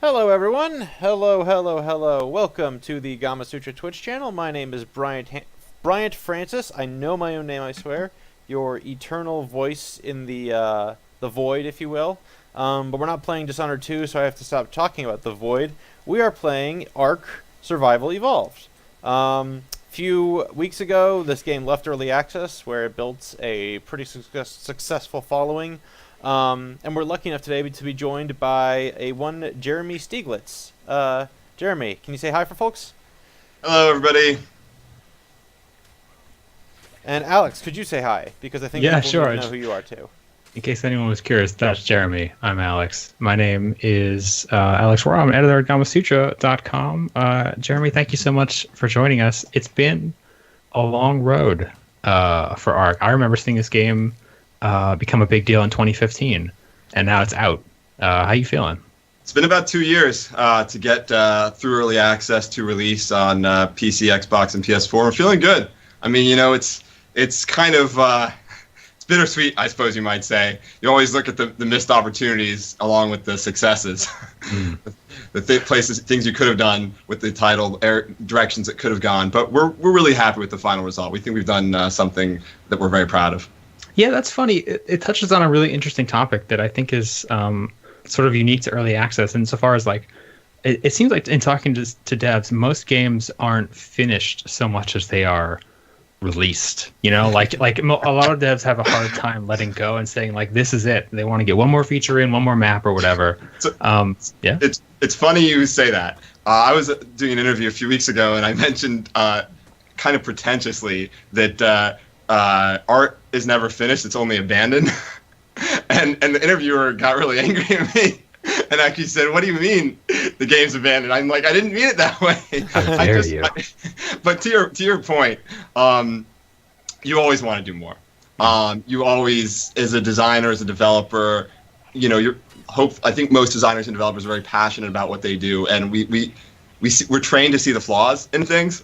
Hello, everyone. Hello, hello, hello. Welcome to the Gamasutra Twitch channel. My name is Bryant Francis. I know my own name, I swear. Your eternal voice in the void, if you will. But we're not playing Dishonored 2, so I have to stop talking about the void. We are playing Ark Survival Evolved. Few weeks ago, this game left early access, where it built a pretty successful following. And we're lucky enough today to be joined by one Jeremy Stieglitz. Jeremy, can you say hi for folks? Hello, everybody. And Alex, could you say hi? Because I think Yeah, people sure. need to know who you are too. In case anyone was curious, that's Jeremy. I'm Alex. My name is Alex Roy. I'm an editor at Gamasutra.com. Jeremy, thank you so much for joining us. It's been a long road for Ark. I remember seeing this game become a big deal in 2015, and now it's out. How you feeling? It's been about 2 years to get through early access to release on PC, Xbox, and PS4. I'm feeling good. I mean, it's kind of it's bittersweet, I suppose you might say. You always look at the missed opportunities along with the successes, things you could have done with the title, directions it could have gone. But we're really happy with the final result. We think we've done something that we're very proud of. Yeah, that's funny. It touches on a really interesting topic that I think is sort of unique to early access. Insofar as it seems like in talking to devs, most games aren't finished so much as they are released. A lot of devs have a hard time letting go and saying this is it. They want to get one more feature in, one more map or whatever. So, yeah, it's funny you say that. I was doing an interview a few weeks ago, and I mentioned kind of pretentiously that art is never finished; it's only abandoned. and the interviewer got really angry at me and actually said, "What do you mean the game's abandoned?" I'm like, "I didn't mean it that way." How dare you? But to your point, you always want to do more. You always, as a designer, as a developer, I think most designers and developers are very passionate about what they do, and we're trained to see the flaws in things,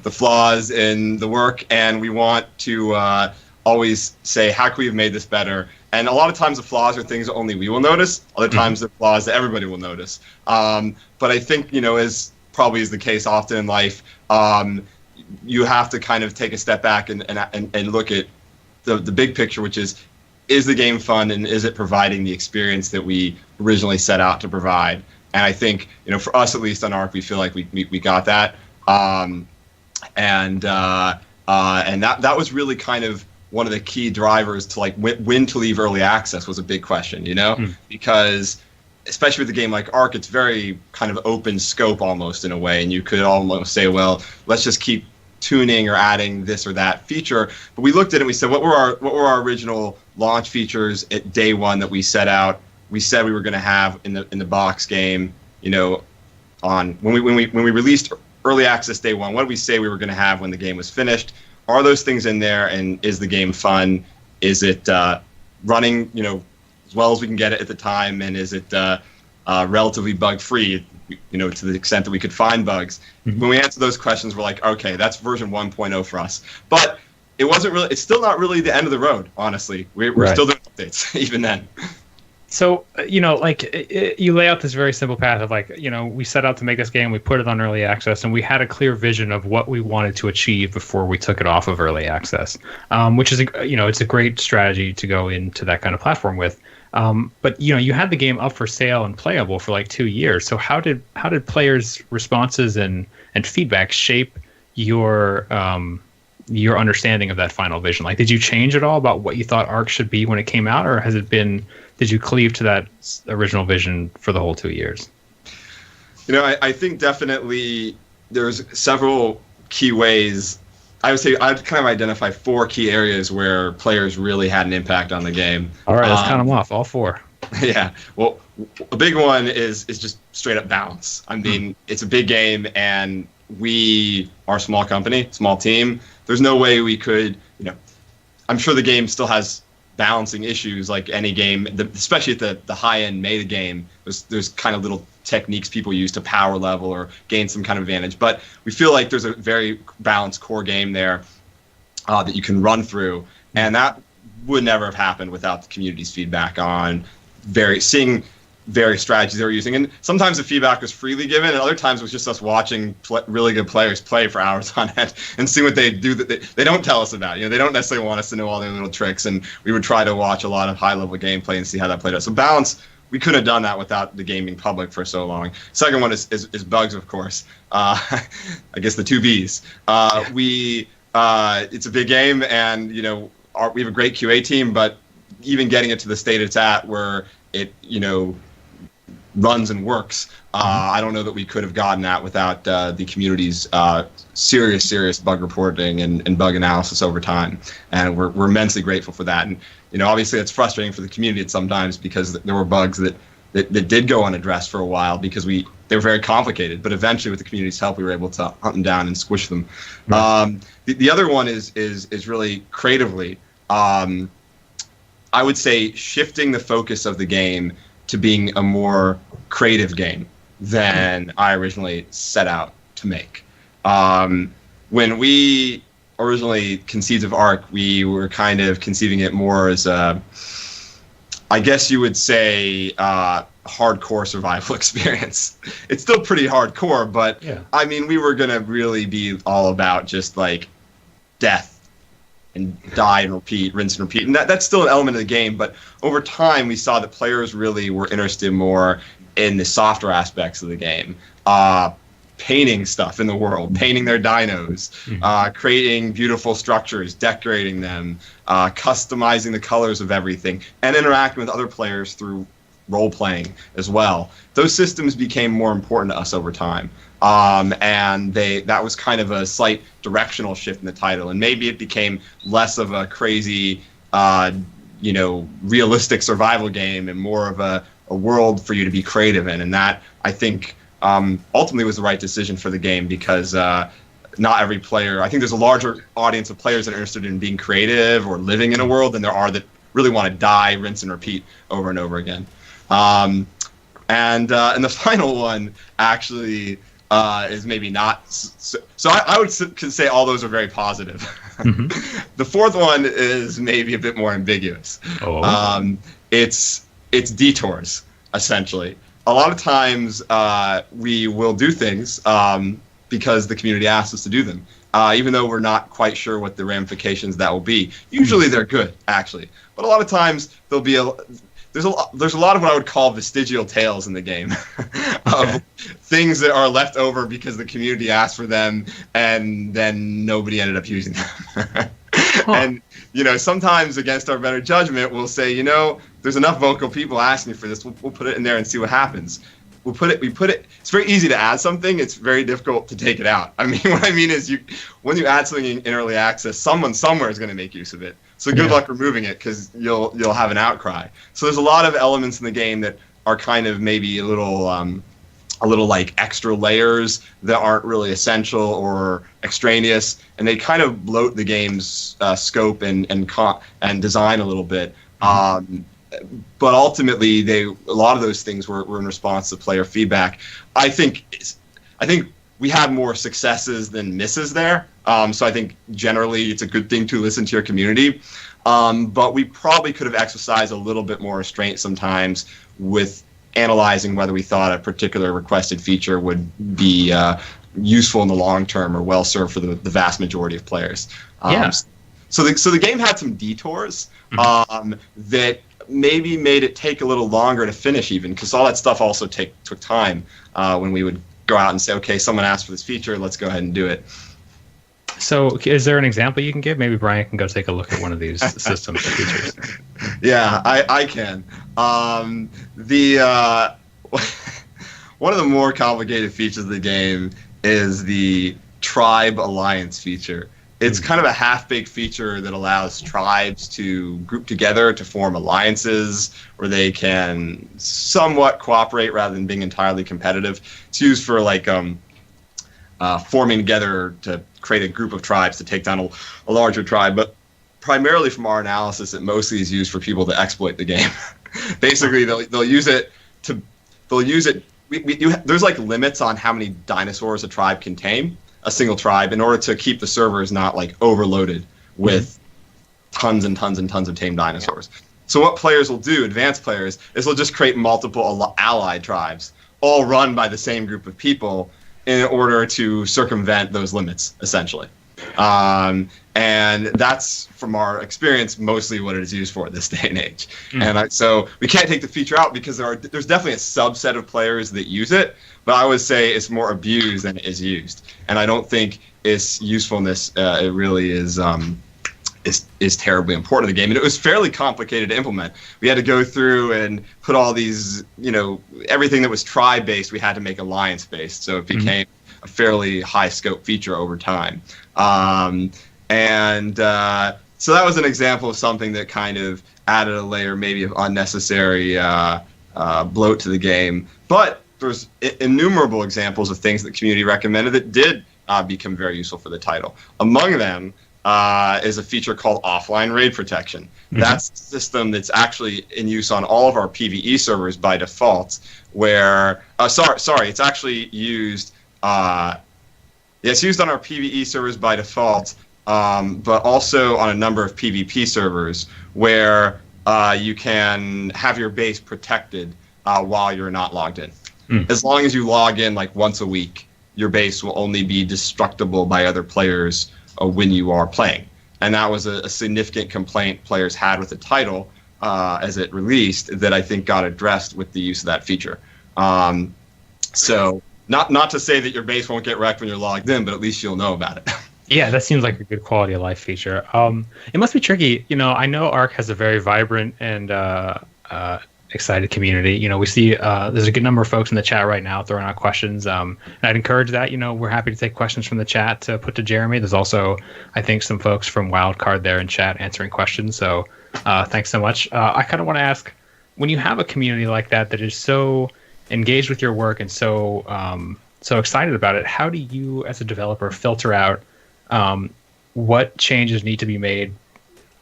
the flaws in the work, and we want to always say, how can we have made this better? And a lot of times the flaws are things that only we will notice. Other times they're flaws that everybody will notice. But I think, as probably is the case often in life, you have to kind of take a step back and look at the big picture, which is the game fun, and is it providing the experience that we originally set out to provide? And I think, for us at least on Ark, we feel like we got that. And that was really kind of one of the key drivers to when to leave early access was a big question, because especially with a game like Ark, it's very kind of open scope almost in a way, and you could almost say, well, let's just keep tuning or adding this or that feature. But we looked at it and we said, what were our original launch features at day one that we set out? We said we were going to have in the box game, on when we released early access day one. What did we say we were going to have when the game was finished? Are those things in there, and is the game fun? Is it running, as well as we can get it at the time, and is it relatively bug-free, to the extent that we could find bugs? Mm-hmm. When we answer those questions, we're like, okay, that's version 1.0 for us. But it's still not really the end of the road, honestly. We're right. Still doing updates, even then. So, you lay out this very simple path of we set out to make this game, we put it on early access, and we had a clear vision of what we wanted to achieve before we took it off of early access, which is, it's a great strategy to go into that kind of platform with. But, you had the game up for sale and playable for 2 years. So how did players' responses and feedback shape your understanding of that final vision? Did you change at all about what you thought Ark should be when it came out, or did you cleave to that original vision for the whole 2 years? I think definitely there's several key ways. I would say I'd kind of identify 4 key areas where players really had an impact on the game. All right, let's count them off, all 4. Yeah, well, a big one is just straight up balance. I mean, It's a big game, and we are a small company, small team. There's no way we could, I'm sure the game still has balancing issues like any game, especially at the high end meta game. There's kind of little techniques people use to power level or gain some kind of advantage. But we feel like there's a very balanced core game there that you can run through, and that would never have happened without the community's feedback on seeing various strategies they were using. And sometimes the feedback was freely given, and other times it was just us watching really good players play for hours on end and see what they do that they don't tell us about. They don't necessarily want us to know all their little tricks, and we would try to watch a lot of high-level gameplay and see how that played out. So balance, we couldn't have done that without the game being public for so long. Second one is bugs, of course. I guess the two Bs. It's a big game, and we have a great QA team, but even getting it to the state it's at, where it runs and works, I don't know that we could have gotten that without the community's serious bug reporting and bug analysis over time, and we're immensely grateful for that. And obviously it's frustrating for the community at sometimes, because there were bugs that did go unaddressed for a while because they were very complicated, but eventually with the community's help we were able to hunt them down and squish them. Right. The other one is really creatively, I would say, shifting the focus of the game to being a more creative game than I originally set out to make. When we originally conceived of Ark, we were kind of conceiving it more as a, I guess you would say, hardcore survival experience. It's still pretty hardcore, but yeah. I mean, we were going to really be all about just like death and die and repeat, rinse and repeat. And that's still an element of the game, but over time we saw that players really were interested more in the softer aspects of the game. Painting stuff in the world, painting their dinos, creating beautiful structures, decorating them, customizing the colors of everything, and interacting with other players through role-playing as well. Those systems became more important to us over time. And that was kind of a slight directional shift in the title, and maybe it became less of a crazy, realistic survival game and more of a world for you to be creative in. And that, I think, ultimately was the right decision for the game, because not every player, I think there's a larger audience of players that are interested in being creative or living in a world than there are that really want to die, rinse, and repeat over and over again. And the final one actually is maybe not so I would say all those are very positive. Mm-hmm. The fourth one is maybe a bit more ambiguous. It's detours, essentially. A lot of times we will do things because the community asks us to do them, even though we're not quite sure what the ramifications that will be. Usually they're good, actually, but a lot of times there'll be there's a lot of what I would call vestigial tales in the game of things that are left over because the community asked for them and then nobody ended up using them. And sometimes against our better judgment we'll say, there's enough vocal people asking for this, we'll put it in there and see what happens. We put it. It's very easy to add something. It's very difficult to take it out. I mean, what I mean is, when you add something in early access, someone somewhere is going to make use of it. So good luck removing it, because you'll have an outcry. So there's a lot of elements in the game that are kind of maybe a little like extra layers that aren't really essential or extraneous, and they kind of bloat the game's scope and design a little bit. But ultimately, a lot of those things were in response to player feedback. I think we had more successes than misses there. So I think generally it's a good thing to listen to your community. But we probably could have exercised a little bit more restraint sometimes with analyzing whether we thought a particular requested feature would be useful in the long term or well served for the vast majority of players. So the game had some detours that maybe made it take a little longer to finish, even because all that stuff also took time when we would go out and say, okay, someone asked for this feature, let's go ahead and do it. So is there an example you can give? Maybe Brian can go take a look at one of these systems or features. Yeah, I can. One of the more complicated features of the game is the tribe alliance feature. It's kind of a half-baked feature that allows tribes to group together to form alliances where they can somewhat cooperate rather than being entirely competitive. It's used for forming together to create a group of tribes to take down a larger tribe. But primarily from our analysis, it mostly is used for people to exploit the game. Basically, they'll use it. There's like limits on how many dinosaurs a tribe can tame. A single tribe, in order to keep the servers not like overloaded with tons and tons and tons of tame dinosaurs. So what players will do, advanced players, is they'll just create multiple allied tribes, all run by the same group of people in order to circumvent those limits, essentially. And that's, from our experience, mostly what it is used for this day and age. And so we can't take the feature out because there's definitely a subset of players that use it, but I would say it's more abused than it is used. And I don't think its usefulness it really is terribly important to the game. And it was fairly complicated to implement. We had to go through and put all these, everything that was tribe-based, we had to make alliance-based. So it became a fairly high-scope feature over time. So that was an example of something that kind of added a layer maybe of unnecessary bloat to the game. But there's innumerable examples of things that the community recommended that did become very useful for the title. Among them is a feature called offline raid protection. That's a system that's actually in use on all of our PvE servers by default, where it's actually used it's used on our PvE servers by default, but also on a number of PvP servers where you can have your base protected while you're not logged in. As long as you log in like once a week, your base will only be destructible by other players when you are playing. And that was a significant complaint players had with the title as it released that I think got addressed with the use of that feature. So not to say that your base won't get wrecked when you're logged in, but at least you'll know about it. Yeah, that seems like a good quality of life feature. It must be tricky. I know Ark has a very vibrant and excited community. We see there's a good number of folks in the chat right now throwing out questions. And I'd encourage that. We're happy to take questions from the chat to put to Jeremy. There's also, I think, some folks from Wildcard there in chat answering questions. So thanks so much. I kind of want to ask, when you have a community like that is so engaged with your work and so excited about it, how do you as a developer filter out what changes need to be made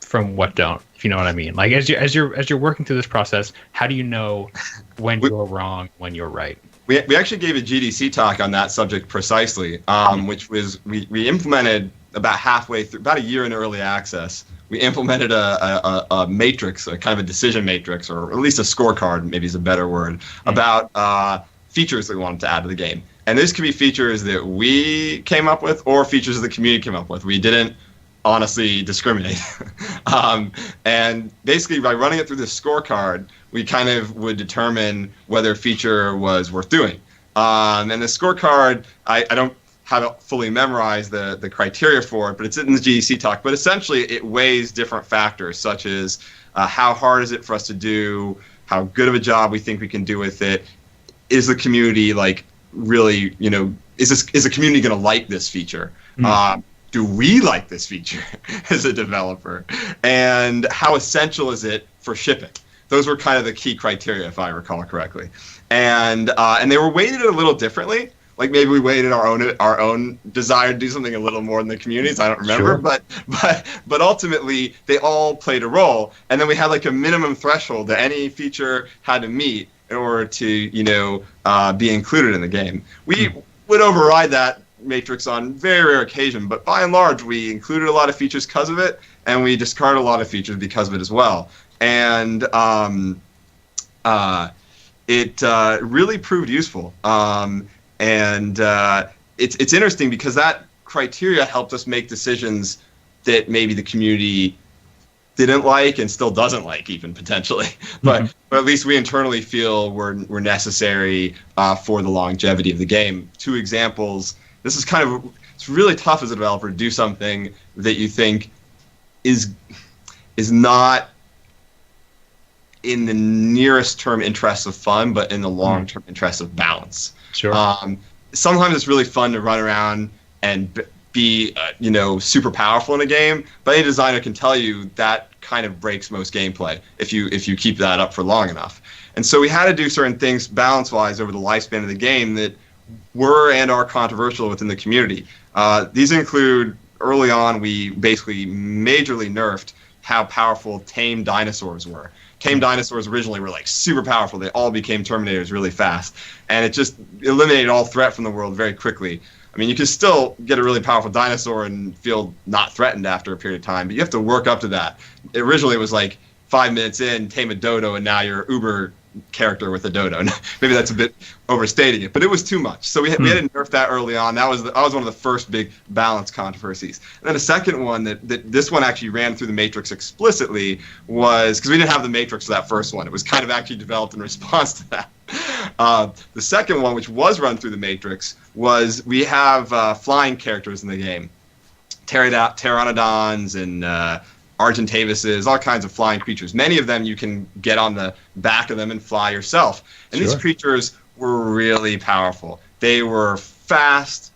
from what don't, if you know what I mean? Like as you're working through this process, how do you know when you're wrong, when you're right? We actually gave a GDC talk on that subject precisely, which was we implemented about halfway through, about a year in early access. We implemented a matrix, a kind of a decision matrix, or at least a scorecard, maybe is a better word, about features that we wanted to add to the game. And this could be features that we came up with or features that the community came up with. We didn't honestly discriminate. And basically by running it through the scorecard, we kind of would determine whether a feature was worth doing. And the scorecard, I don't have it fully memorized, the criteria for it, but it's in the GDC talk. But essentially it weighs different factors, such as how hard is it for us to do, how good of a job we think we can do with it, is the community really, is the community going to like this feature? Do we like this feature as a developer? And how essential is it for shipping? Those were kind of the key criteria, if I recall correctly. And they were weighted a little differently. Like maybe we weighted our own desire to do something a little more than the community's. I don't remember, sure. But ultimately they all played a role. And then we had like a minimum threshold that any feature had to meet in order to be included in the game. We would override that matrix on very rare occasion, but by and large we included a lot of features because of it, and we discarded a lot of features because of it as well. And it really proved useful. And it's interesting because that criteria helped us make decisions that maybe the community didn't like and still doesn't like, even potentially, but at least we internally feel were necessary for the longevity of the game. 2 examples. This is it's really tough as a developer to do something that you think is not in the nearest term interest of fun, but in the long term interest of balance. Sure. Sometimes it's really fun to run around and be super powerful in a game, but any designer can tell you that kind of breaks most gameplay if you keep that up for long enough. And so we had to do certain things balance-wise over the lifespan of the game that were and are controversial within the community. These include, early on, we basically majorly nerfed how powerful tame dinosaurs were. Tame dinosaurs originally were super powerful. They all became Terminators really fast, and it just eliminated all threat from the world very quickly. I mean, you can still get a really powerful dinosaur and feel not threatened after a period of time, but you have to work up to that. Originally, it was 5 minutes in, tame a dodo, and now you're Uber character with a dodo. Maybe that's a bit overstating it, but it was too much. So we had to nerf that early on. That was one of the first big balance controversies. And then a second one that this one actually ran through the Matrix explicitly was because we didn't have the Matrix for that first one. It was kind of actually developed in response to that. The second one, which was run through the Matrix, was we have flying characters in the game, pteranodons and Argentavises, all kinds of flying creatures. Many of them you can get on the back of them and fly yourself. And these creatures were really powerful. They were fast,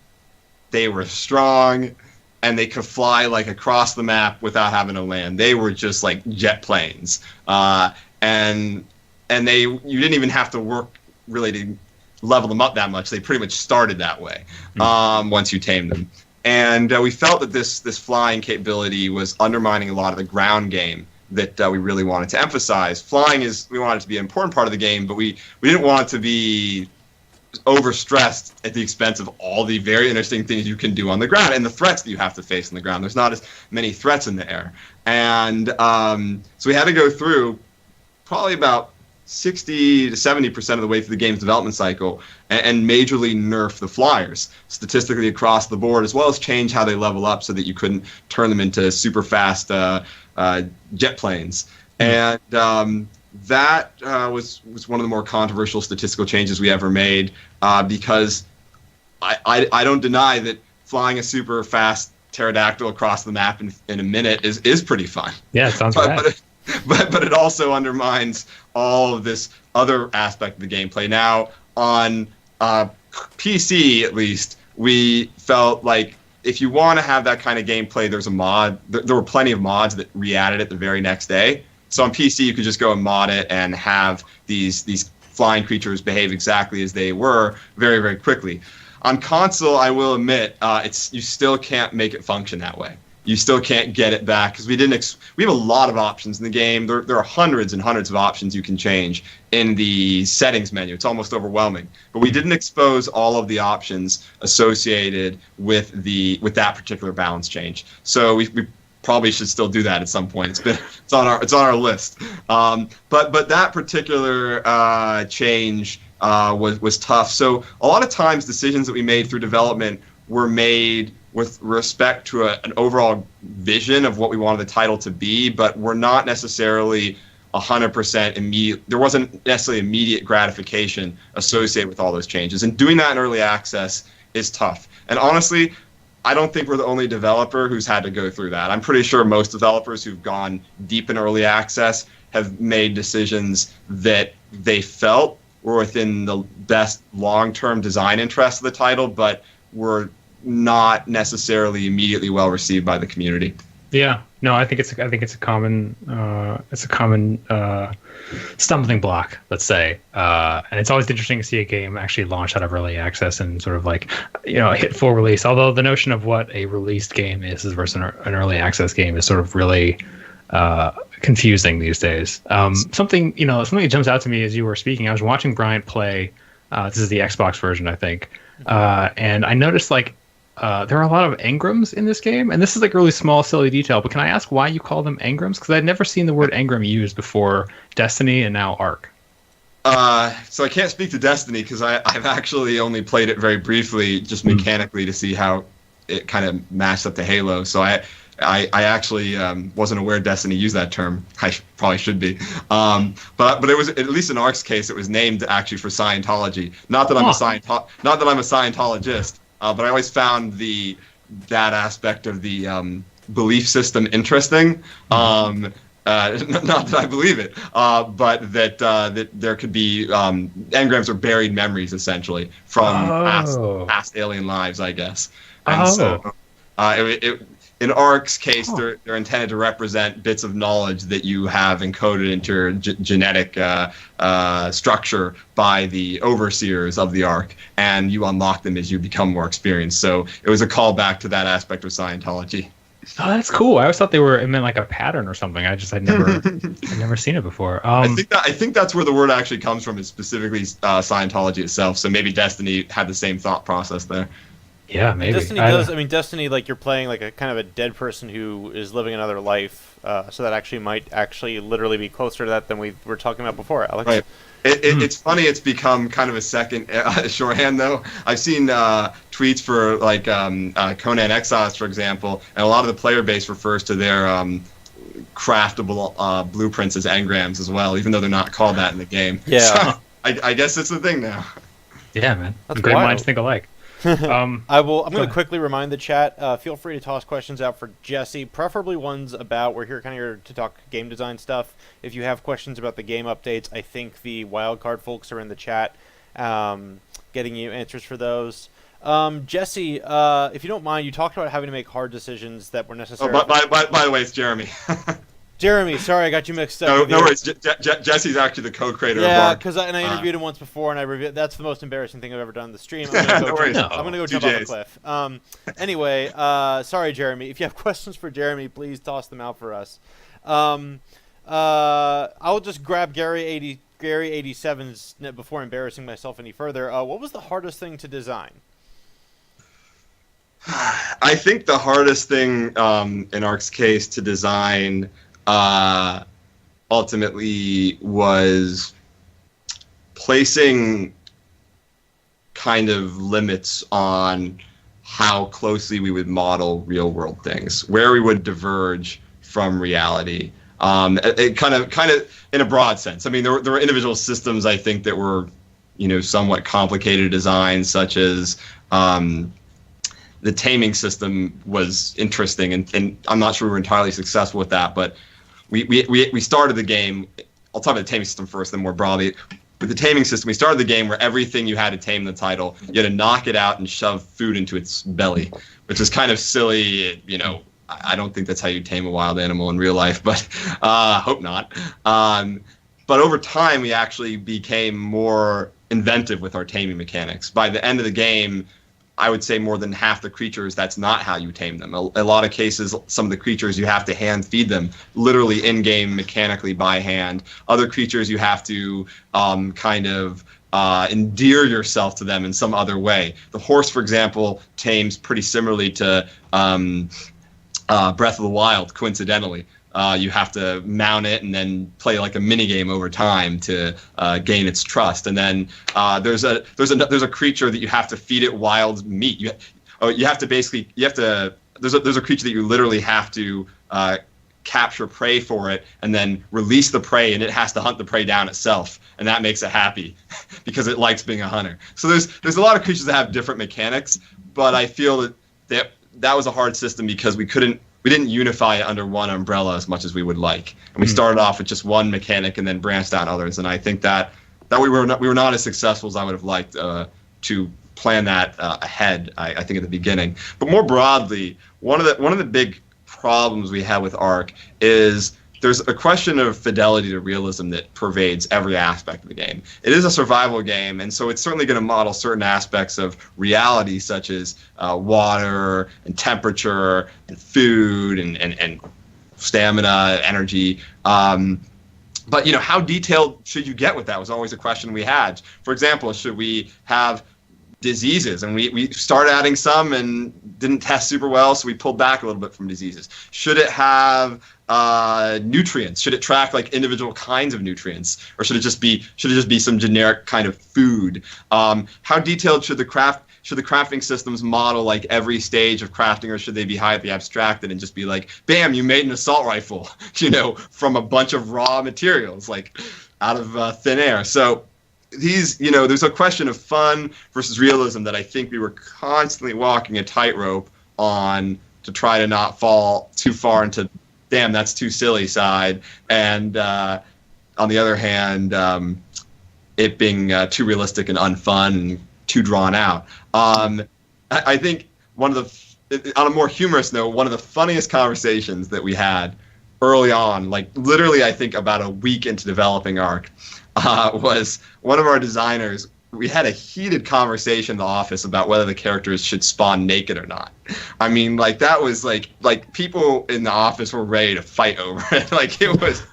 they were strong, and they could fly like across the map without having to land. They were just like jet planes. And you didn't even have to work really to level them up that much. They pretty much started that way once you tamed them. And we felt that this flying capability was undermining a lot of the ground game that we really wanted to emphasize. Flying we wanted it to be an important part of the game, but we didn't want it to be overstressed at the expense of all the very interesting things you can do on the ground and the threats that you have to face on the ground. There's not as many threats in the air. And so we had to go through probably about 60 to 70% of the way through the game's development cycle and majorly nerf the flyers statistically across the board, as well as change how they level up so that you couldn't turn them into super fast jet planes. And that was one of the more controversial statistical changes we ever made because I don't deny that flying a super fast pterodactyl across the map in a minute is pretty fun. Yeah, it sounds rad. But it also undermines all of this other aspect of the gameplay. Now, on PC at least, we felt like if you want to have that kind of gameplay, there's a mod. There were plenty of mods that re-added it the very next day. So on PC, you could just go and mod it and have these flying creatures behave exactly as they were very, very quickly. On console, I will admit, you still can't make it function that way. You still can't get it back because we have a lot of options in the game. There are hundreds and hundreds of options you can change in the settings menu. It's almost overwhelming. But we didn't expose all of the options associated with that particular balance change. So we probably should still do that at some point. It's on our list. But that particular change was tough. So a lot of times decisions that we made through development were made with respect to an overall vision of what we wanted the title to be, but we're not necessarily 100% immediate. There wasn't necessarily immediate gratification associated with all those changes. And doing that in early access is tough. And honestly, I don't think we're the only developer who's had to go through that. I'm pretty sure most developers who've gone deep in early access have made decisions that they felt were within the best long-term design interests of the title, but were not necessarily immediately well received by the community. Yeah, no, I think it's a common stumbling block, let's say, and it's always interesting to see a game actually launch out of early access and sort of like hit full release. Although the notion of what a released game is versus an early access game is sort of really confusing these days. Something that jumps out to me as you were speaking. I was watching Bryant play. This is the Xbox version, I think, and I noticed there are a lot of engrams in this game, and this is like a really small, silly detail, but can I ask why you call them engrams? Because I'd never seen the word engram used before Destiny and now Ark. So I can't speak to Destiny because I've actually only played it very briefly, just mechanically to see how it kind of matched up to Halo. So I actually wasn't aware Destiny used that term. I probably should be. But it was, at least in Ark's case, it was named actually for Scientology. Not that I'm a Scientologist. But I always found that aspect of the belief system interesting. Not that I believe it, but that there could be engrams or buried memories, essentially, from past alien lives, I guess. And so in Ark's case, they're intended to represent bits of knowledge that you have encoded into your genetic structure by the overseers of the Ark, and you unlock them as you become more experienced. So it was a callback to that aspect of Scientology. Oh, that's cool. I always thought it meant like a pattern or something. I'd never seen it before. I think that's where the word actually comes from, is specifically Scientology itself. So maybe Destiny had the same thought process there. Yeah, maybe. Destiny does. I mean, Destiny, like, you're playing like a kind of a dead person who is living another life, So that actually might literally be closer to that than we were talking about before, Alex. Right. It's funny. It's become kind of a second shorthand, though. I've seen tweets for like Conan Exiles, for example, and a lot of the player base refers to their craftable blueprints as engrams as well, even though they're not called that in the game. Yeah. So, I guess it's the thing now. Yeah, man. That's Great wild. minds think alike. I'm going to quickly remind the chat. Feel free to toss questions out for Jesse, preferably ones about. We're here to talk game design stuff. If you have questions about the game updates, I think the wildcard folks are in the chat, getting you answers for those. Jesse, if you don't mind, you talked about having to make hard decisions that were necessary. Oh, by the way, it's Jeremy. Jeremy, sorry, I got you mixed up. No worries. Jesse's actually the co-creator of Yeah, Ark. because I interviewed him once before, and I reviewed. That's the most embarrassing thing I've ever done on the stream. I'm going to go jump off a cliff. Anyway, sorry, Jeremy. If you have questions for Jeremy, please toss them out for us. I'll just grab Gary 87's before embarrassing myself any further. What was the hardest thing to design? I think the hardest thing in Ark's case to design ultimately was placing kind of limits on how closely we would model real world things, where we would diverge from reality. It kind of in a broad sense. I mean, there were individual systems I think that were, somewhat complicated to design, such as the taming system was interesting, and I'm not sure we were entirely successful with that, but we started the game. I'll talk about the taming system first, then more broadly. With the taming system, we started the game where everything you had to tame in the title, you had to knock it out and shove food into its belly, which is kind of silly. I don't think that's how you tame a wild animal in real life, but hope not. But over time, we actually became more inventive with our taming mechanics. By the end of the game, I would say more than half the creatures, that's not how you tame them. A lot of cases, some of the creatures, you have to hand feed them, literally in-game, mechanically by hand. Other creatures, you have to endear yourself to them in some other way. The horse, for example, tames pretty similarly to Breath of the Wild, coincidentally. You have to mount it and then play like a mini game over time to gain its trust. And then there's a creature that you have to feed it wild meat. There's a creature that you literally have to capture prey for it and then release the prey, and it has to hunt the prey down itself, and that makes it happy because it likes being a hunter. So there's a lot of creatures that have different mechanics, but I feel that was a hard system because we didn't unify it under one umbrella as much as we would like. And we started off with just one mechanic and then branched out others. And I think that we were not as successful as I would have liked to plan that ahead, I think, at the beginning. But more broadly, one of the big problems we have with Ark is there's a question of fidelity to realism that pervades every aspect of the game. It is a survival game, and so it's certainly going to model certain aspects of reality, such as water and temperature and food and stamina, energy. But how detailed should you get with that was always a question we had. For example, should we have diseases? And we started adding some and didn't test super well, so we pulled back a little bit from diseases. Should it have nutrients? Should it track like individual kinds of nutrients, or should it just be some generic kind of food? How detailed should the crafting systems model like every stage of crafting, or should they be highly abstracted and just be like, bam, you made an assault rifle, from a bunch of raw materials, like out of thin air? So there's a question of fun versus realism that I think we were constantly walking a tightrope on to try to not fall too far into, damn, that's too silly side. And on the other hand, it being too realistic and unfun and too drawn out. I think on a more humorous note, one of the funniest conversations that we had early on, like literally I think about a week into developing Ark, was one of our designers. We had a heated conversation in the office about whether the characters should spawn naked or not. I mean, like that was like people in the office were ready to fight over it. Like it was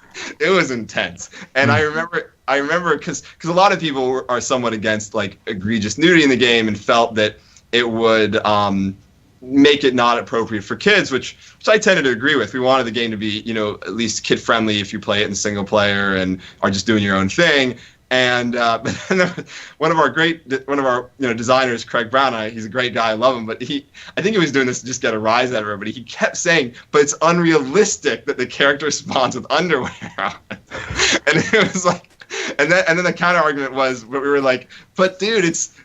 intense. And I remember because a lot of people are somewhat against like egregious nudity in the game and felt that it would make it not appropriate for kids, which I tended to agree with. We wanted the game to be, at least kid friendly if you play it in single player and are just doing your own thing. And but then one of our designers, Craig Brown, he's a great guy, I love him, but I think he was doing this to just get a rise out of everybody. He kept saying, but it's unrealistic that the character spawns with underwear on. And it was like, and then the counter argument was, we were like, but dude, it's,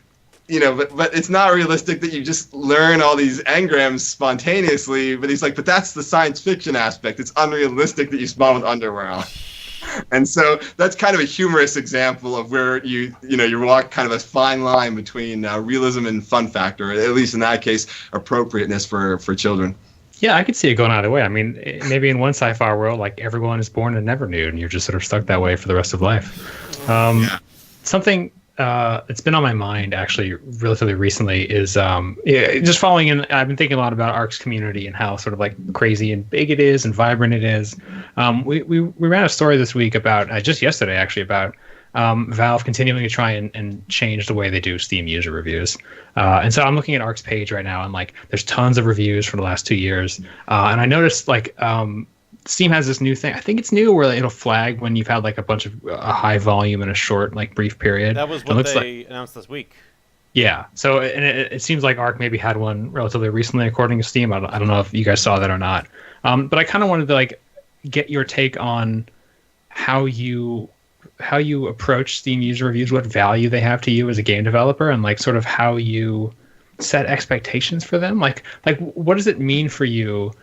but it's not realistic that you just learn all these engrams spontaneously. But he's like, but that's the science fiction aspect. It's unrealistic that you spawn with underwear on. And so that's kind of a humorous example of where you walk kind of a fine line between realism and fun factor, at least in that case, appropriateness for children. Yeah, I could see it going either way. I mean, maybe in one sci-fi world, like everyone is born and never nude, and you're just sort of stuck that way for the rest of life. Something that's been on my mind actually relatively recently is just following in. I've been thinking a lot about Ark's community and how sort of like crazy and big it is and vibrant it is. We ran a story this week about just yesterday actually about Valve continuing to try and change the way they do Steam user reviews. And so I'm looking at Ark's page right now, and like there's tons of reviews for the last 2 years. And I noticed like Steam has this new thing. I think it's new where it'll flag when you've had like a bunch of high volume in a short, like brief period. That was what they announced this week. Yeah. So and it seems like Ark maybe had one relatively recently, according to Steam. I don't know if you guys saw that or not. But I kind of wanted to like get your take on how you approach Steam user reviews, what value they have to you as a game developer, and like sort of how you set expectations for them. Like what does it mean for you?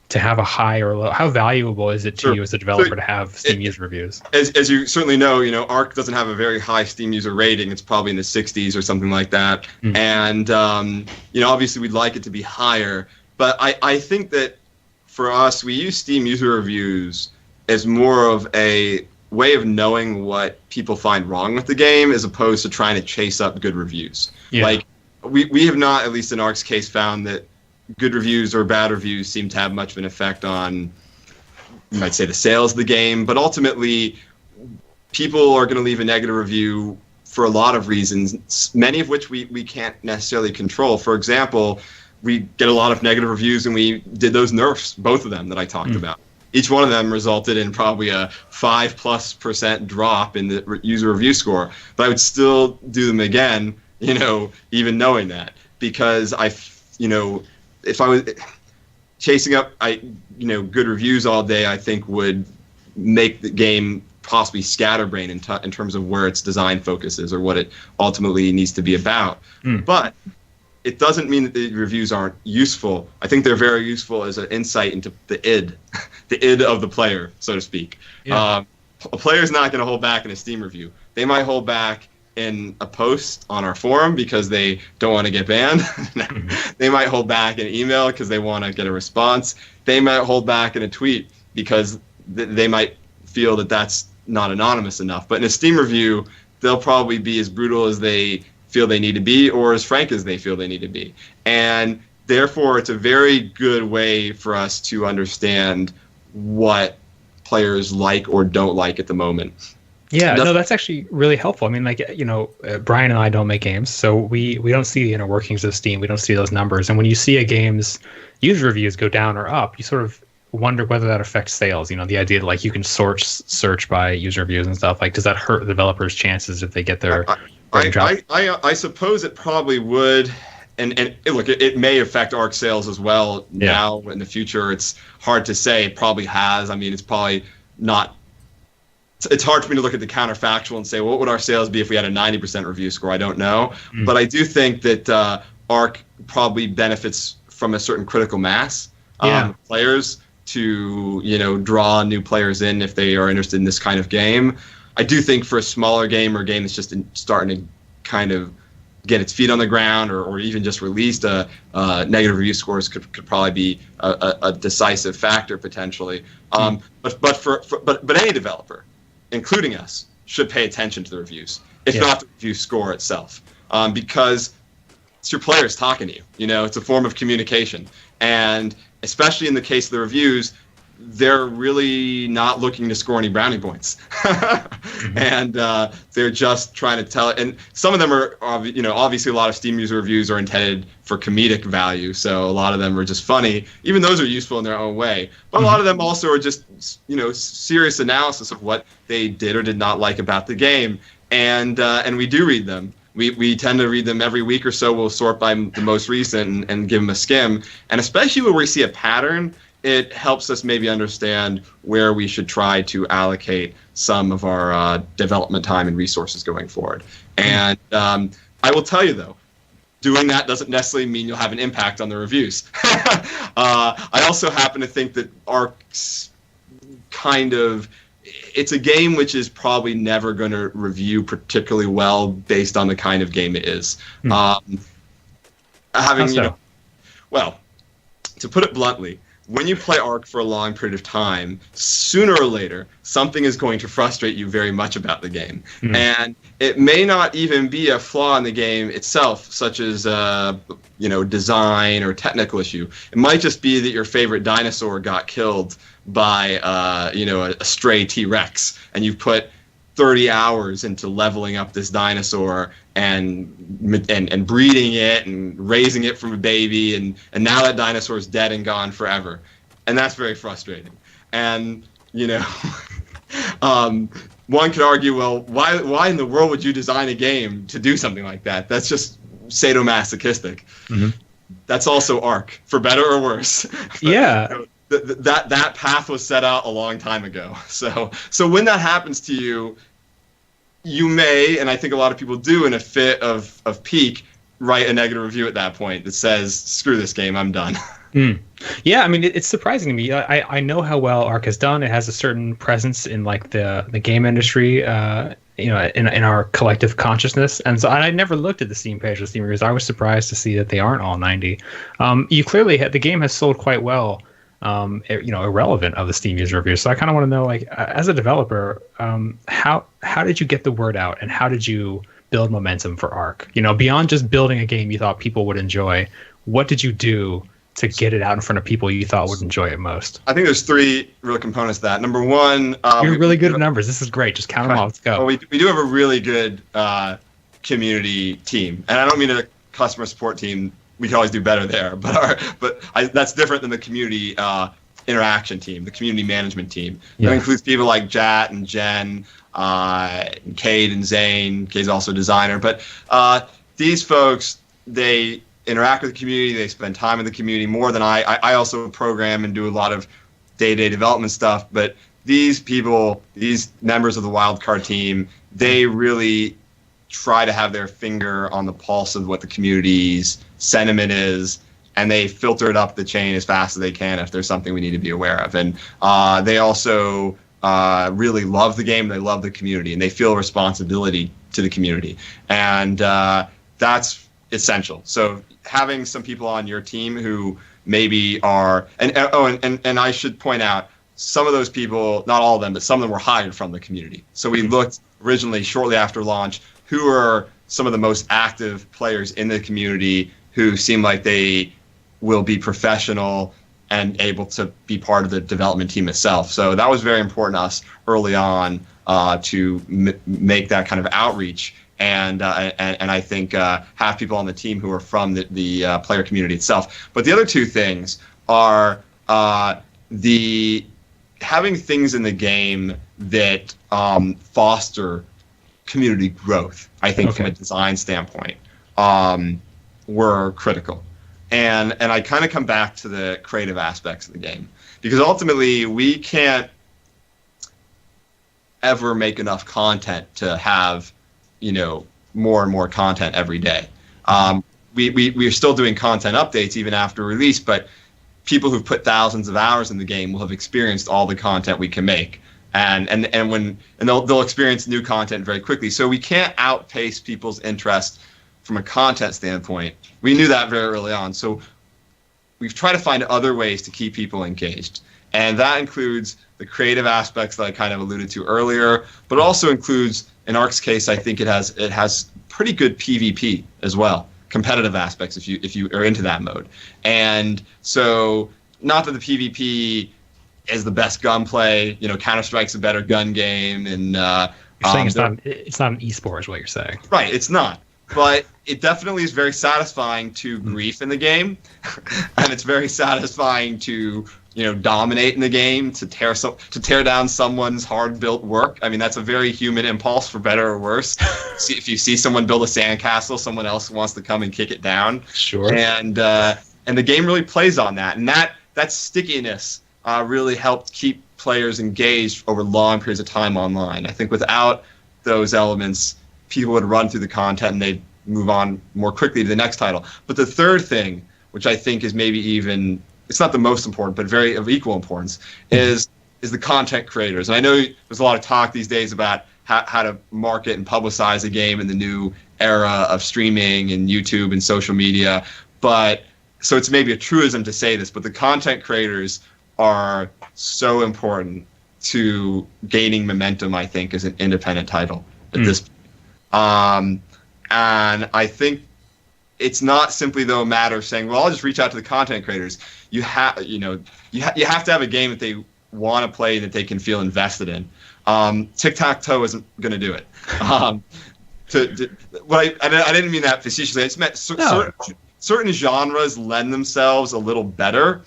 To have a high or low, how valuable is it to you as a developer to have Steam user reviews? As you certainly know, Ark doesn't have a very high Steam user rating. It's probably in the 60s or something like that. Mm. And, obviously we'd like it to be higher. But I think that for us, we use Steam user reviews as more of a way of knowing what people find wrong with the game as opposed to trying to chase up good reviews. Yeah. Like, we have not, at least in Ark's case, found that good reviews or bad reviews seem to have much of an effect on, you might say, the sales of the game. But ultimately, people are going to leave a negative review for a lot of reasons, many of which we can't necessarily control. For example, we get a lot of negative reviews, and we did those nerfs, both of them that I talked about. Each one of them resulted in probably a 5+% drop in the user review score. But I would still do them again, even knowing that, because if I was chasing up, good reviews all day, I think would make the game possibly scatterbrain in terms of where its design focuses or what it ultimately needs to be about. Mm. But it doesn't mean that the reviews aren't useful. I think they're very useful as an insight into the id of the player, so to speak. Yeah. A player's not going to hold back in a Steam review. They might hold back in a post on our forum because they don't want to get banned. They might hold back in email because they want to get a response. They might hold back in a tweet because they might feel that that's not anonymous enough. But in a Steam review, they'll probably be as brutal as they feel they need to be or as frank as they feel they need to be. And therefore, it's a very good way for us to understand what players like or don't like at the moment. Yeah, no, that's actually really helpful. I mean, like, Brian and I don't make games, so we don't see the inner workings of Steam. We don't see those numbers. And when you see a game's user reviews go down or up, you sort of wonder whether that affects sales. The idea that like you can search by user reviews and stuff. Like, does that hurt the developers' chances if they get their I suppose it probably would. And look, it may affect Ark sales as well now. In the future. It's hard to say. It probably has. I mean, it's probably not. It's hard for me to look at the counterfactual and say, well, what would our sales be if we had a 90% review score? I don't know. Mm. But I do think that Ark probably benefits from a certain critical mass players to, draw new players in if they are interested in this kind of game. I do think for a smaller game or a game that's just starting to kind of get its feet on the ground or even just released, negative review scores could probably be a decisive factor potentially. But any developer, including us, should pay attention to the reviews, if not the review score itself, because it's your players talking to you. It's a form of communication, and especially in the case of the reviews, they're really not looking to score any brownie points, and they're just trying to tell it. And some of them are, obviously a lot of Steam user reviews are intended for comedic value, so a lot of them are just funny. Even those are useful in their own way, but a lot of them also are just, serious analysis of what they did or did not like about the game, and we do read them. We tend to read them every week or so. We'll sort by the most recent and give them a skim, and especially when we see a pattern, it helps us maybe understand where we should try to allocate some of our development time and resources going forward. And I will tell you, though, doing that doesn't necessarily mean you'll have an impact on the reviews. I also happen to think that Ark's it's a game which is probably never going to review particularly well based on the kind of game it is. Well, to put it bluntly, when you play Ark for a long period of time, sooner or later, something is going to frustrate you very much about the game. And it may not even be a flaw in the game itself, such as design or technical issue. It might just be that your favorite dinosaur got killed by a stray T-Rex, and you've put 30 hours into leveling up this dinosaur and breeding it and raising it from a baby, and now that dinosaur is dead and gone forever, and that's very frustrating. And one could argue, well, why in the world would you design a game to do something like that? That's just sadomasochistic. That's also Ark, for better or worse. Yeah. That path was set out a long time ago. So when that happens to you, you may, and I think a lot of people do, in a fit of pique, write a negative review at that point that says, "Screw this game, I'm done." Yeah, I mean, it's surprising to me. I know how well Ark has done. It has a certain presence in like the game industry, in our collective consciousness. And so I never looked at the Steam page of Steam reviews. I was surprised to see that they aren't all 90. You clearly the game has sold quite well. Irrelevant of the Steam user reviews. So I kind of want to know, like, as a developer, how did you get the word out, and how did you build momentum for Ark? Beyond just building a game you thought people would enjoy, what did you do to get it out in front of people you thought would enjoy it most? I think there's three real components to that. Number one, you're really good at numbers. This is great. Just count them all. Let's go. Well, we do have a really good community team, and I don't mean a customer support team. We can always do better there, but that's different than the community interaction team, the community management team. Yeah. That includes people like Jat and Jen, and Cade and Zane. Cade's also a designer, but these folks, they interact with the community. They spend time in the community more than I also program and do a lot of day-to-day development stuff. But these people, these members of the wildcard team, they really try to have their finger on the pulse of what the community's sentiment is, and they filter it up the chain as fast as they can if there's something we need to be aware of. And they also really love the game, they love the community, and they feel responsibility to the community. And that's essential. So having some people on your team who maybe are, and I should point out, some of those people, not all of them, but some of them were hired from the community. So we looked originally, shortly after launch, who are some of the most active players in the community who seem like they will be professional and able to be part of the development team itself. So that was very important to us early on to make that kind of outreach, and I think have people on the team who are from the player community itself. But the other two things are the having things in the game that foster community growth, I think, from a design standpoint, were critical. And I kind of come back to the creative aspects of the game, because ultimately we can't ever make enough content to have, more and more content every day. We are still doing content updates even after release, but people who've put thousands of hours in the game will have experienced all the content we can make. And they'll experience new content very quickly. So we can't outpace people's interest from a content standpoint. We knew that very early on. So we've tried to find other ways to keep people engaged. And that includes the creative aspects that I kind of alluded to earlier, but it also includes, in Ark's case, I think it has pretty good PvP as well, competitive aspects if you are into that mode. And so not that the PvP is the best gunplay. Counter-Strike's a better gun game, and you're saying it's not an esport, is what you're saying. Right, it's not. But it definitely is very satisfying to grief in the game, and it's very satisfying to dominate in the game, to tear down someone's hard-built work. I mean, that's a very human impulse, for better or worse. If you see someone build a sandcastle, someone else wants to come and kick it down. Sure. And the game really plays on that, and that stickiness really helped keep players engaged over long periods of time online. I think without those elements, people would run through the content and they'd move on more quickly to the next title. But the third thing, which I think is maybe even, it's not the most important, but very of equal importance, is the content creators. And I know there's a lot of talk these days about how to market and publicize a game in the new era of streaming and YouTube and social media. But so it's maybe a truism to say this, but the content creators are so important to gaining momentum, I think, as an independent title at this point. And I think it's not simply, though, a matter of saying, well, I'll just reach out to the content creators. You have to have a game that they want to play, that they can feel invested in. Tic-tac-toe isn't going to do it. I didn't mean that facetiously. It's meant certain genres lend themselves a little better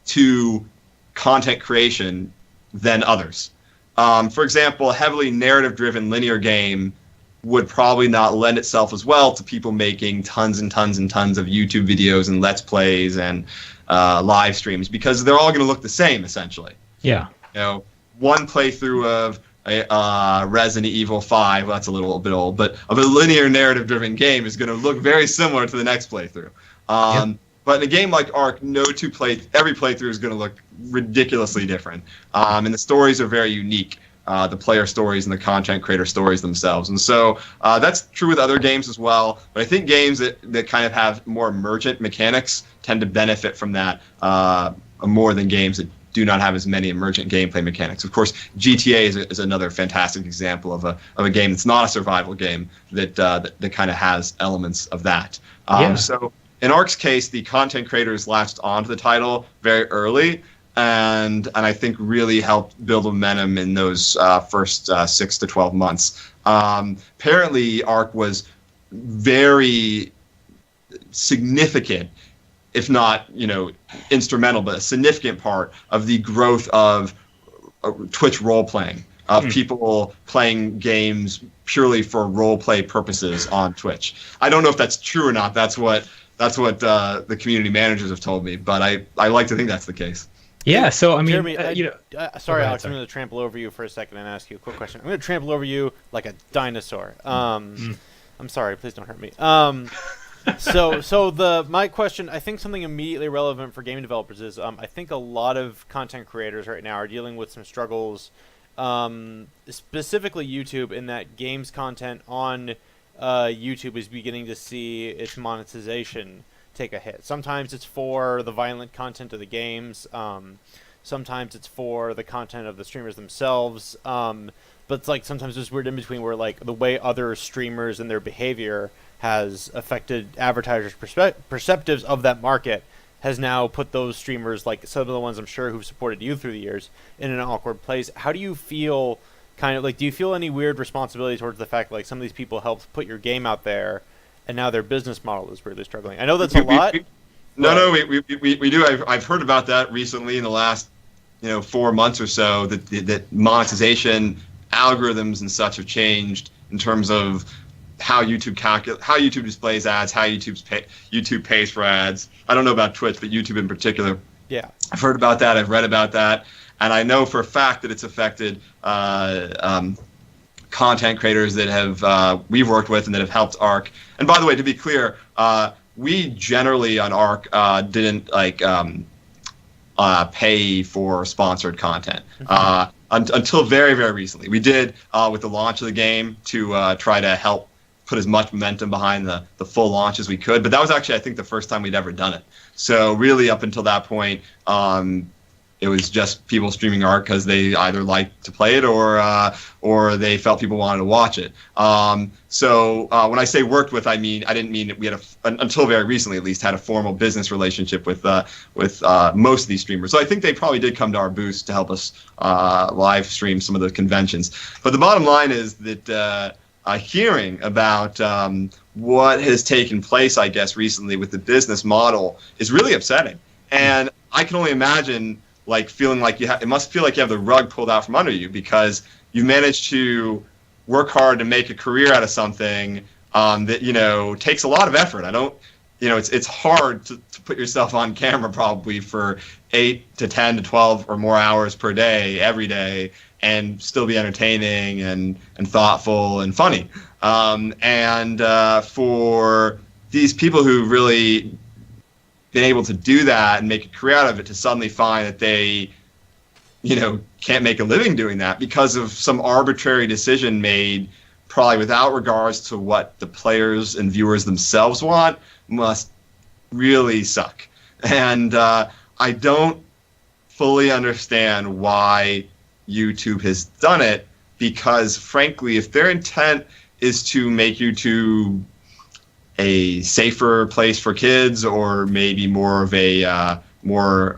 to content creation than others. For example, a heavily narrative-driven linear game would probably not lend itself as well to people making tons and tons and tons of YouTube videos and Let's Plays and live streams, because they're all going to look the same, essentially. Yeah. One playthrough of Resident Evil 5, well, that's a little bit old, but of a linear narrative-driven game is going to look very similar to the next playthrough. But in a game like Ark, every playthrough is going to look ridiculously different. And the stories are very unique, the player stories and the content creator stories themselves. And so that's true with other games as well. But I think games that kind of have more emergent mechanics tend to benefit from that more than games that do not have as many emergent gameplay mechanics. Of course, GTA is another fantastic example of a game that's not a survival game that kind of has elements of that. So in Ark's case, the content creators latched onto the title very early, and I think really helped build momentum in those first 6 to 12 months. Apparently, Ark was very significant, if not instrumental, but a significant part of the growth of Twitch role-playing, of people playing games purely for role-play purposes on Twitch. I don't know if that's true or not. That's what the community managers have told me, but I like to think that's the case. Yeah, so I mean, Jeremy, sorry, Alex, I'm going to trample over you for a second and ask you a quick question. I'm going to trample over you like a dinosaur. I'm sorry, please don't hurt me. My question, I think something immediately relevant for game developers is, I think a lot of content creators right now are dealing with some struggles, specifically YouTube, in that games content on YouTube is beginning to see its monetization take a hit. Sometimes it's for the violent content of the games. Sometimes it's for the content of the streamers themselves. But it's like sometimes there's weird in between where like the way other streamers and their behavior has affected advertisers' perceptives of that market has now put those streamers, like some of the ones I'm sure who've supported you through the years, in an awkward place. How do you feel? Do you feel any weird responsibility towards the fact that like some of these people helped put your game out there, and now their business model is really struggling? I know that's a lot. We do. I've heard about that recently in the last 4 months or so. That monetization algorithms and such have changed in terms of how YouTube displays ads, how YouTube pays for ads. I don't know about Twitch, but YouTube in particular. Yeah, I've heard about that. I've read about that. And I know for a fact that it's affected content creators that have we've worked with and that have helped Ark. And by the way, to be clear, we generally on Ark didn't pay for sponsored content until very, very recently. We did with the launch of the game to try to help put as much momentum behind the full launch as we could. But that was actually, I think, the first time we'd ever done it. So really, up until that point, it was just people streaming Ark because they either liked to play it or they felt people wanted to watch it. So when I say worked with, I didn't mean that we had until very recently at least had a formal business relationship with most of these streamers. So I think they probably did come to our booth to help us live stream some of the conventions. But the bottom line is that hearing about what has taken place, I guess, recently with the business model is really upsetting. And I can only imagine feeling like it must feel like you have the rug pulled out from under you because you managed to work hard to make a career out of something that takes a lot of effort. It's hard to put yourself on camera probably for 8 to 10 to 12 or more hours per day every day and still be entertaining and thoughtful and funny. For these people who really been able to do that and make a career out of it to suddenly find that they, can't make a living doing that because of some arbitrary decision made probably without regards to what the players and viewers themselves want must really suck. And I don't fully understand why YouTube has done it because, frankly, if their intent is to make YouTube a safer place for kids or maybe more of a more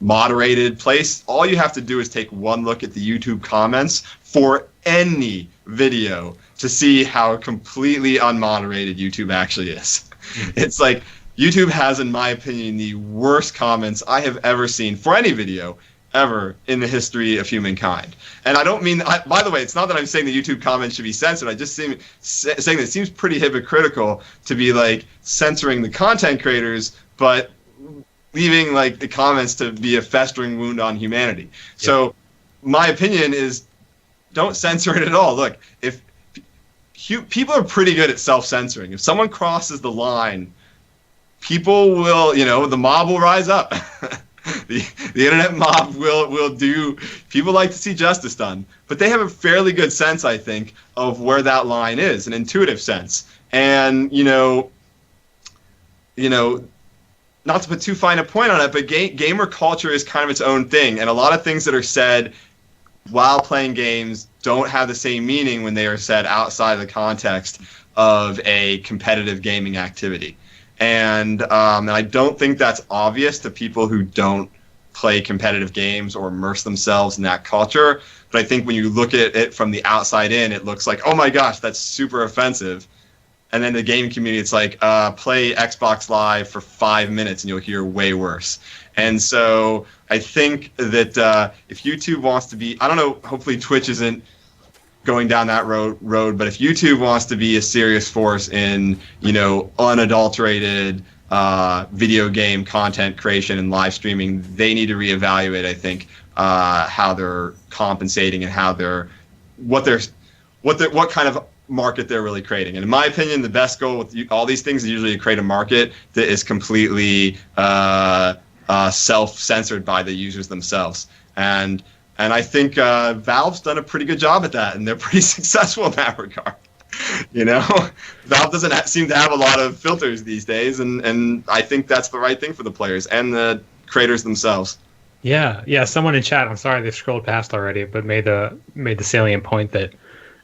moderated place, all you have to do is take one look at the YouTube comments for any video to see how completely unmoderated YouTube actually is. It's like YouTube has, in my opinion, the worst comments I have ever seen for any video ever in the history of humankind. And I don't mean, by the way, it's not that I'm saying the YouTube comments should be censored. I just saying that it seems pretty hypocritical to be censoring the content creators, but leaving the comments to be a festering wound on humanity. Yep. So my opinion is don't censor it at all. Look, if people are pretty good at self-censoring. If someone crosses the line, people will, the mob will rise up. The internet mob will do. People like to see justice done, but they have a fairly good sense, I think, of where that line is, an intuitive sense. And not to put too fine a point on it, but gamer culture is kind of its own thing, and a lot of things that are said while playing games don't have the same meaning when they are said outside of the context of a competitive gaming activity. And I don't think that's obvious to people who don't play competitive games or immerse themselves in that culture. But I think when you look at it from the outside in, it looks like, oh my gosh, that's super offensive. And then the game community, it's like, play Xbox Live for 5 minutes and you'll hear way worse. And so I think that if YouTube wants to be, I don't know, hopefully Twitch isn't going down that road, but if YouTube wants to be a serious force in, unadulterated video game content creation and live streaming, they need to reevaluate, I think, how they're compensating and how what kind of market they're really creating. And in my opinion, the best goal with all these things is usually to create a market that is completely self-censored by the users themselves. And I think Valve's done a pretty good job at that, and they're pretty successful in that regard. Valve doesn't seem to have a lot of filters these days, and I think that's the right thing for the players and the creators themselves. Yeah. Someone in chat, I'm sorry they scrolled past already, but made the salient point that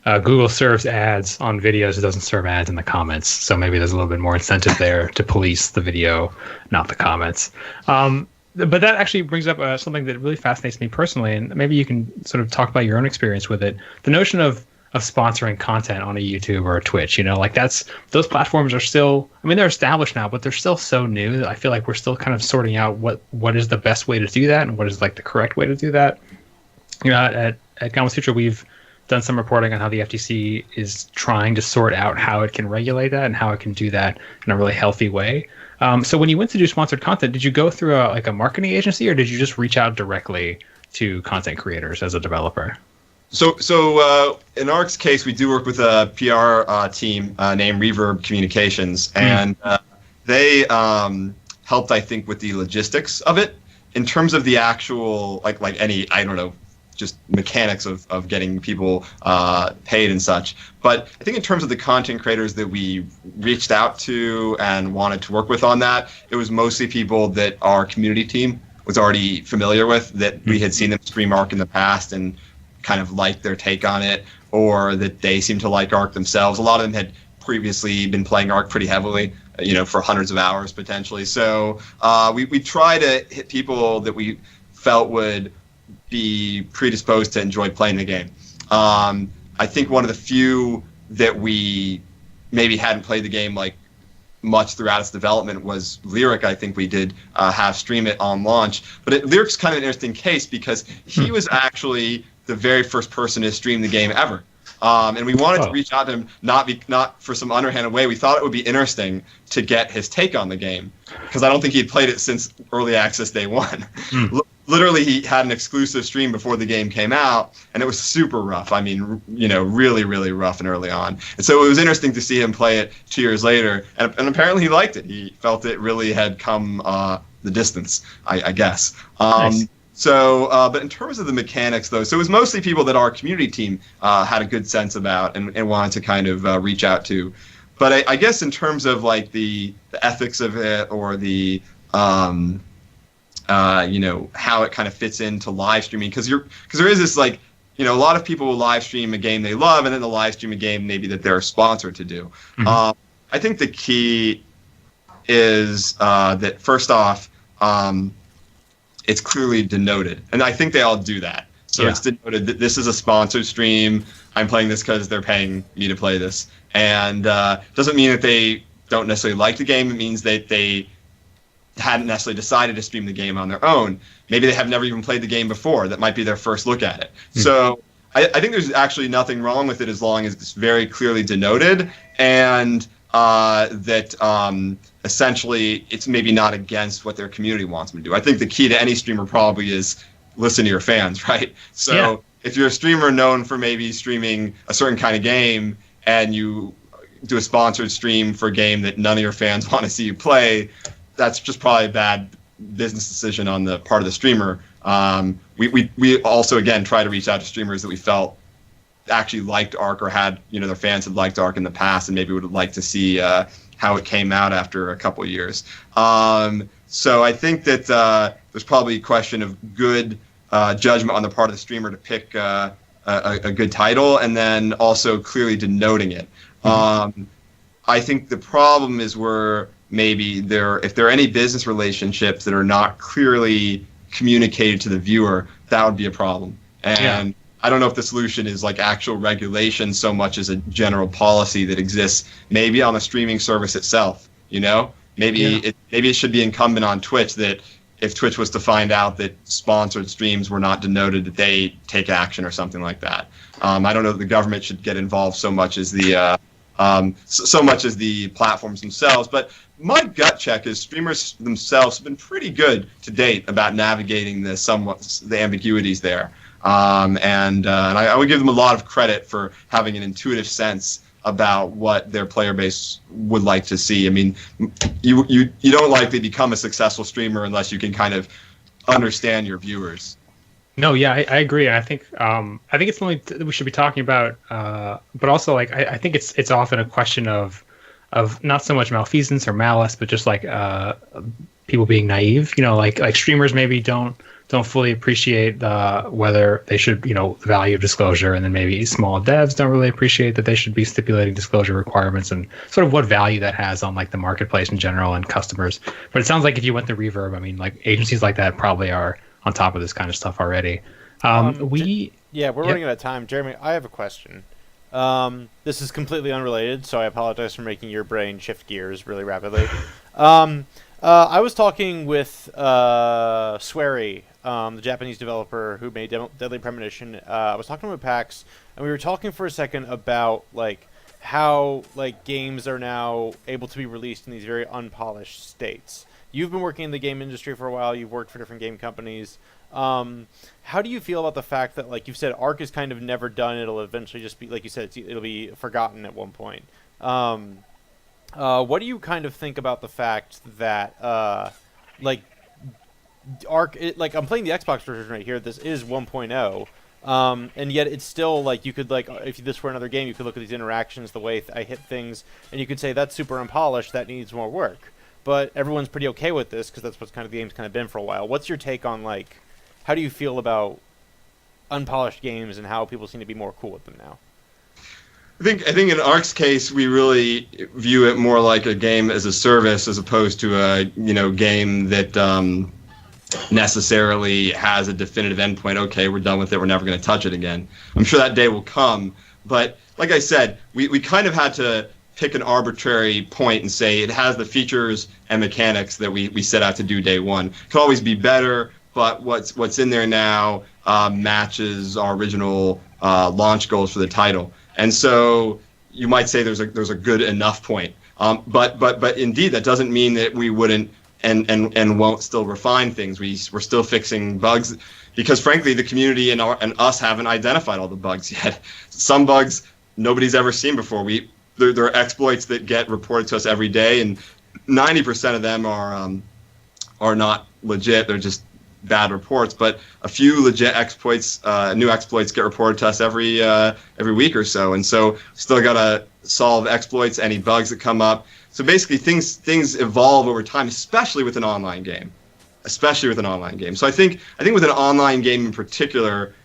Google serves ads on videos. It doesn't serve ads in the comments. So maybe there's a little bit more incentive there to police the video, not the comments. But that actually brings up something that really fascinates me personally, and maybe you can sort of talk about your own experience with it. The notion of sponsoring content on a YouTube or a Twitch, those platforms are still, they're established now, but they're still so new that I feel like we're still kind of sorting out what is the best way to do that and what is the correct way to do that. At Gamasutra, we've done some reporting on how the FTC is trying to sort out how it can regulate that and how it can do that in a really healthy way. So when you went to do sponsored content, did you go through a marketing agency, or did you just reach out directly to content creators as a developer? So in Ark's case, we do work with a PR team named Reverb Communications, and they helped, I think, with the logistics of it. In terms of the actual, like any, I don't know, just mechanics of getting people paid and such. But I think in terms of the content creators that we reached out to and wanted to work with on that, it was mostly people that our community team was already familiar with, that we had seen them stream Ark in the past and kind of liked their take on it, or that they seemed to like Ark themselves. A lot of them had previously been playing Ark pretty heavily, for hundreds of hours potentially. So we try to hit people that we felt would be predisposed to enjoy playing the game. I think one of the few that we maybe hadn't played the game like much throughout its development was Lyric. I think we did have stream it on launch, but Lyric's kind of an interesting case because he was actually the very first person to stream the game ever. And we wanted to reach out to him, not for some underhanded way. We thought it would be interesting to get his take on the game, because I don't think he'd played it since early access day one. Literally, he had an exclusive stream before the game came out, and it was super rough. I mean, really, really rough and early on. And so it was interesting to see him play it 2 years later, and apparently he liked it. He felt it really had come the distance, I guess. Nice. So, but in terms of the mechanics, though, so it was mostly people that our community team had a good sense about and wanted to kind of reach out to. But I guess in terms of like the ethics of it, or the how it kind of fits into live streaming, because there is this like, a lot of people will live stream a game they love, and then they'll live stream a game maybe that they're sponsored to do. I think the key is that first off, it's clearly denoted, and I think they all do that. So it's denoted that this is a sponsored stream. I'm playing this because they're paying me to play this, and doesn't mean that they don't necessarily like the game. It means that they hadn't necessarily decided to stream the game on their own. Maybe they have never even played the game before. That might be their first look at it. So I think there's actually nothing wrong with it as long as it's very clearly denoted, and that essentially it's maybe not against what their community wants them to do. I think the key to any streamer probably is listen to your fans, right? So if you're a streamer known for maybe streaming a certain kind of game, and you do a sponsored stream for a game that none of your fans want to see you play, that's just probably a bad business decision on the part of the streamer. We also, again, try to reach out to streamers that we felt actually liked Ark, or had, their fans had liked Ark in the past, and maybe would like to see how it came out after a couple of years. So I think that there's probably a question of good judgment on the part of the streamer to pick a good title, and then also clearly denoting it. I think the problem is where maybe if there are any business relationships that are not clearly communicated to the viewer, that would be a problem. And I don't know if the solution is like actual regulation so much as a general policy that exists maybe on the streaming service itself. Maybe it should be incumbent on Twitch that if Twitch was to find out that sponsored streams were not denoted, that they take action or something like that. I don't know that the government should get involved so much as the platforms themselves. But my gut check is streamers themselves have been pretty good to date about navigating the ambiguities there. And I would give them a lot of credit for having an intuitive sense about what their player base would like to see. I mean, you don't likely become a successful streamer unless you can kind of understand your viewers. No, yeah, I agree. I think it's something that we should be talking about, but also like I think it's often a question of not so much malfeasance or malice, but just like people being naive. Like streamers maybe don't fully appreciate whether they should, the value of disclosure, and then maybe small devs don't really appreciate that they should be stipulating disclosure requirements and sort of what value that has on like the marketplace in general and customers. But it sounds like if you went to Reverb, I mean, like agencies like that probably are on top of this kind of stuff already. We're running out of time. Jeremy, I have a question. This is completely unrelated, so I apologize for making your brain shift gears really rapidly. I was talking with Swery, the Japanese developer who made Deadly Premonition. I was talking with PAX, and we were talking for a second about like how like games are now able to be released in these very unpolished states. You've been working in the game industry for a while. You've worked for different game companies. How do you feel about the fact that, like you've said, Ark is kind of never done? It'll eventually just be, like you said, it'll be forgotten at one point. What do you kind of think about the fact that, like, Ark, like, I'm playing the Xbox version right here. This is 1.0. And yet it's still, like, you could, like, if this were another game, you could look at these interactions, the way I hit things, and you could say, that's super unpolished, that needs more work. but everyone's pretty okay with this because that's what kind of the game's kind of been for a while. What's your take on, like, how do you feel about unpolished games and how people seem to be more cool with them now? I think in Ark's case, we really view it more like a game as a service as opposed to a game that necessarily has a definitive endpoint. Okay, we're done with it. We're never going to touch it again. I'm sure that day will come. But like I said, we kind of had to pick an arbitrary point and say it has the features and mechanics that we set out to do day one. It could always be better, but what's in there now matches our original launch goals for the title. And so you might say there's a good enough point. But indeed, that doesn't mean that we wouldn't and won't still refine things. We're still fixing bugs because, frankly, the community and us haven't identified all the bugs yet. Some bugs nobody's ever seen before. There are exploits that get reported to us every day, and 90% of them are not legit. They're just bad reports. But a few legit exploits, new exploits, get reported to us every week or so. And so still got to solve exploits, any bugs that come up. So basically, things evolve over time, especially with an online game. So I think with an online game in particular,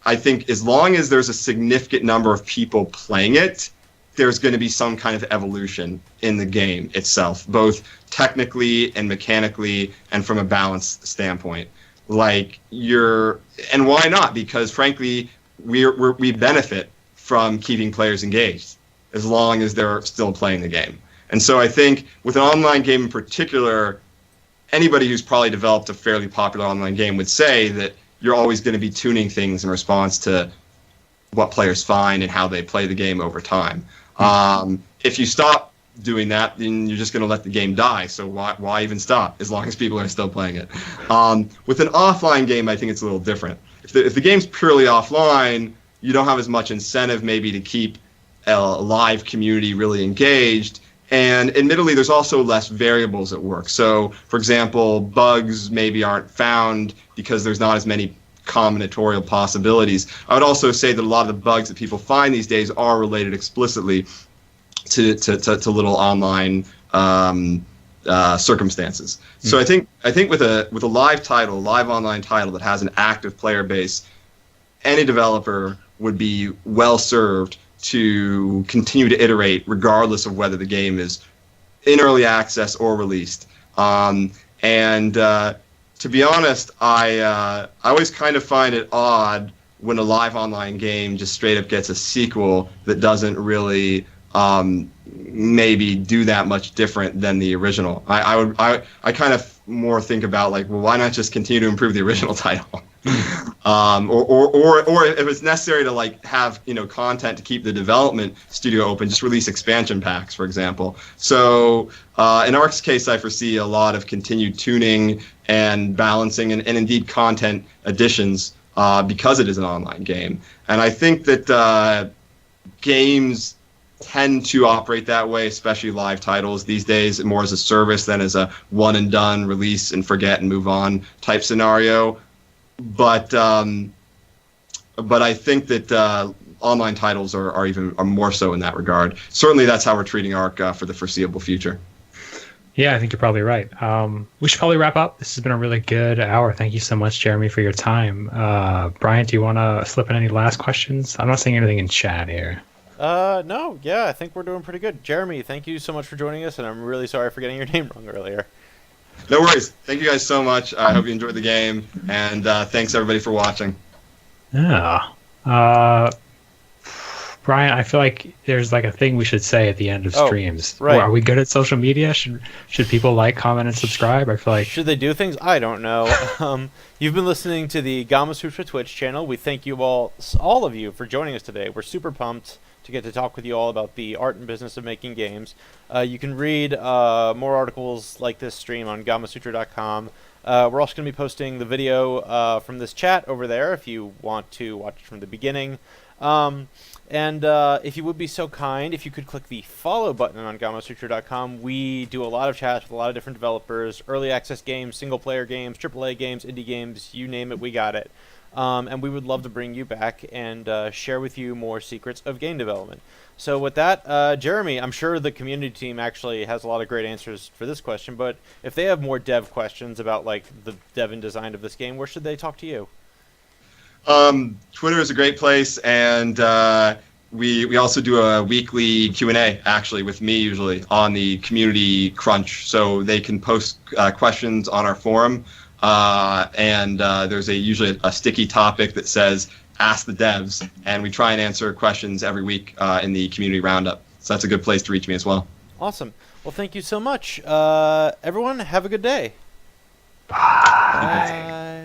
I think as long as there's a significant number of people playing it, there's going to be some kind of evolution in the game itself, both technically and mechanically and from a balance standpoint. And why not? Because frankly, we benefit from keeping players engaged as long as they're still playing the game. And so I think with an online game in particular, anybody who's probably developed a fairly popular online game would say that you're always going to be tuning things in response to what players find and how they play the game over time. If you stop doing that, then you're just going to let the game die. So why even stop as long as people are still playing it? With an offline game, I think it's a little different. If the game's purely offline, you don't have as much incentive maybe to keep a live community really engaged. And admittedly, there's also less variables at work. So, for example, bugs maybe aren't found because there's not as many combinatorial possibilities. I would also say that a lot of the bugs that people find these days are related explicitly to little online circumstances. So I think with a live online title that has an active player base, any developer would be well served to continue to iterate regardless of whether the game is in early access or released. To be honest, I always kind of find it odd when a live online game just straight up gets a sequel that doesn't really maybe do that much different than the original. I kind of more think about well, why not just continue to improve the original title? Or if it's necessary to have content to keep the development studio open, just release expansion packs, for example. So in Ark's case, I foresee a lot of continued tuning and balancing and indeed content additions because it is an online game. And I think that games tend to operate that way, especially live titles these days, more as a service than as a one and done, release and forget and move on type scenario. But I think that online titles are more so in that regard. Certainly, that's how we're treating Ark for the foreseeable future. Yeah, I think you're probably right. We should probably wrap up. This has been a really good hour. Thank you so much, Jeremy, for your time. Brian, do you want to slip in any last questions? I'm not seeing anything in chat here. No, yeah, I think we're doing pretty good. Jeremy, thank you so much for joining us, and I'm really sorry for getting your name wrong earlier. No worries. Thank you guys so much. I hope you enjoyed the game, and thanks everybody for watching. Yeah. Brian, I feel like there's a thing we should say at the end of streams. Right. Are we good at social media? Should people comment, and subscribe? I feel like... Should they do things? I don't know. You've been listening to the Gamasutra Twitch channel. We thank you all of you for joining us today. We're super pumped to get to talk with you all about the art and business of making games. You can read more articles like this stream on gamasutra.com. We're also going to be posting the video from this chat over there if you want to watch it from the beginning. And if you would be so kind, if you could click the follow button on Gamasutra.com. We do a lot of chats with a lot of different developers, early access games, single-player games, AAA games, indie games, you name it, we got it. and we would love to bring you back and share with you more secrets of game development. So with that, Jeremy, I'm sure the community team actually has a lot of great answers for this question, but if they have more dev questions about like the dev and design of this game, where should they talk to you? Twitter is a great place, and we also do a weekly Q&A, actually, with me usually on the Community Crunch, so they can post questions on our forum, and there's usually a sticky topic that says Ask the Devs, and we try and answer questions every week in the Community Roundup. So that's a good place to reach me as well. Awesome. Well, thank you so much. Everyone, have a good day. Bye. Bye.